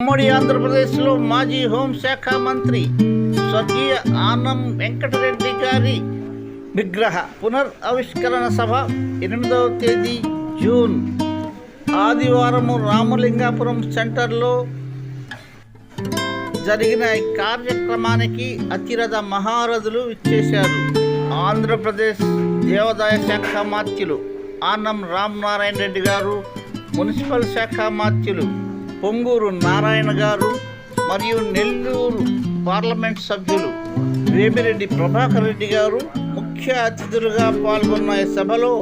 ఉమ్మడి ఆంధ్రప్రదేశ్లో మాజీ హోంశాఖ మంత్రి స్వర్గీయ ఆనం వెంకటరెడ్డి గారి విగ్రహ పునరావిష్కరణ సభ 8వ తేదీ జూన్ ఆదివారం రామలింగాపురం సెంటర్లో జరిగిన కార్యక్రమానికి అతిరథ మహారథులు ఇచ్చేశారు. ఆంధ్రప్రదేశ్ దేవాదాయ శాఖ మాత్యులు ఆనం రామనారాయణ రెడ్డి గారు, మున్సిపల్ శాఖ మాత్యులు పొంగూరు నారాయణ గారు మరియు నెల్లూరు పార్లమెంట్ సభ్యులు వేమిరెడ్డి ప్రభాకర్ రెడ్డి గారు ముఖ్య అతిథులుగా పాల్గొన్న ఈ సభలో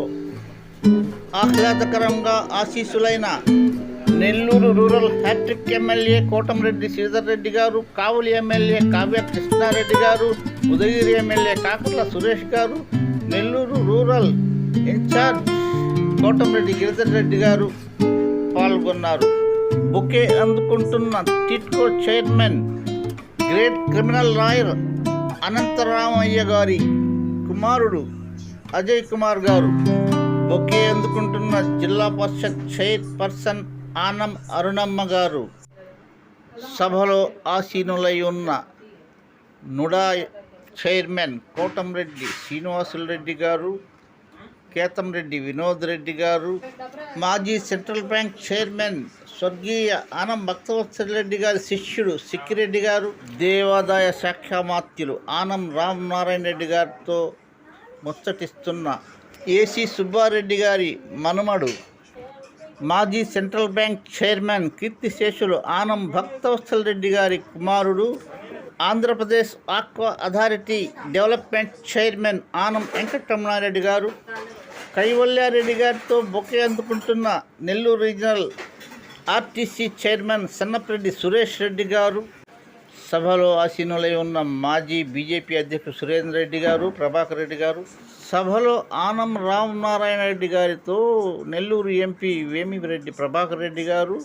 ఆహ్లాదకరంగా ఆశీస్సులైన Nellore rural hat-trick MLA Kotamreddy Sridhar Reddy గారు, కావలి ఎమ్మెల్యే కావ్య కృష్ణారెడ్డి గారు, ఉదయగిరి ఎమ్మెల్యే కాకర్ల సురేష్ గారు, నెల్లూరు రూరల్ ఇన్ఛార్జ్ కోటంరెడ్డి గిరిధర్ రెడ్డి గారు పాల్గొన్నారు. బొకే అందుకుంటున్న TIDCO chairman great criminal lawyer Anantharamaiah గారి కుమారుడు అజయ్ కుమార్ గారు, బొకే అందుకుంటున్న జిల్లా పరిషత్ చైర్పర్సన్ ఆనం అరుణమ్మ గారు, సభలో ఆసీనులై ఉన్న నుడా చైర్మన్ కోటంరెడ్డి శ్రీనివాసులరెడ్డి గారు, కేతంరెడ్డి వినోద్ రెడ్డి గారు, మాజీ సెంట్రల్ బ్యాంక్ చైర్మన్ స్వర్గీయ ఆనం భక్తవత్సల రెడ్డి గారి శిష్యుడు సిక్కిరెడ్డి గారు, దేవాదాయ శాఖ మాత్యులు ఆనం రామనారాయణ రెడ్డి గారితో ముచ్చటిస్తున్న ఏసీ సుబ్బారెడ్డి గారి మనుమడు మాజీ సెంట్రల్ బ్యాంక్ చైర్మన్ కీర్తిశేషులు ఆనం భక్తవత్సల రెడ్డి గారి కుమారుడు, Andhra Pradesh aqua authority development chairman Anam Venkataramana Reddy గారు, కైవల్యారెడ్డి గారితో బొకే అందుకుంటున్న Nellore regional RTC chairman Sannapareddy Suresh Reddy గారు, సభలో ఆసీనులై ఉన్న మాజీ బీజేపీ అధ్యక్షుడు సురేందర్ రెడ్డి గారు, ప్రభాకర్ రెడ్డి గారు, సభలో ఆనం రామనారాయణ రెడ్డి గారితో Nellore MP Vemireddy Prabhakar Reddy garu,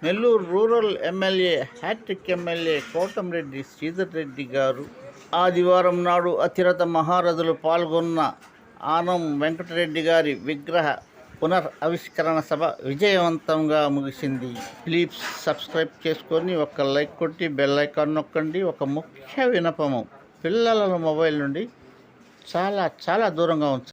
Nellore rural MLA hat trick MLA Kotamreddy Sridhar Reddy garu. ఆదివారం నాడు అతిరథ మహారథులు పాల్గొన్న ఆనం వెంకటరెడ్డి గారి విగ్రహ పునరావిష్కరణ సభ విజయవంతంగా ముగిసింది. ప్లీజ్ సబ్స్క్రైబ్ చేసుకొని ఒక లైక్ కొట్టి బెల్ ఐకాన్ నొక్కండి. ఒక ముఖ్య విన్నపము, పిల్లలను మొబైల్ నుండి చాలా దూరంగా ఉంచండి.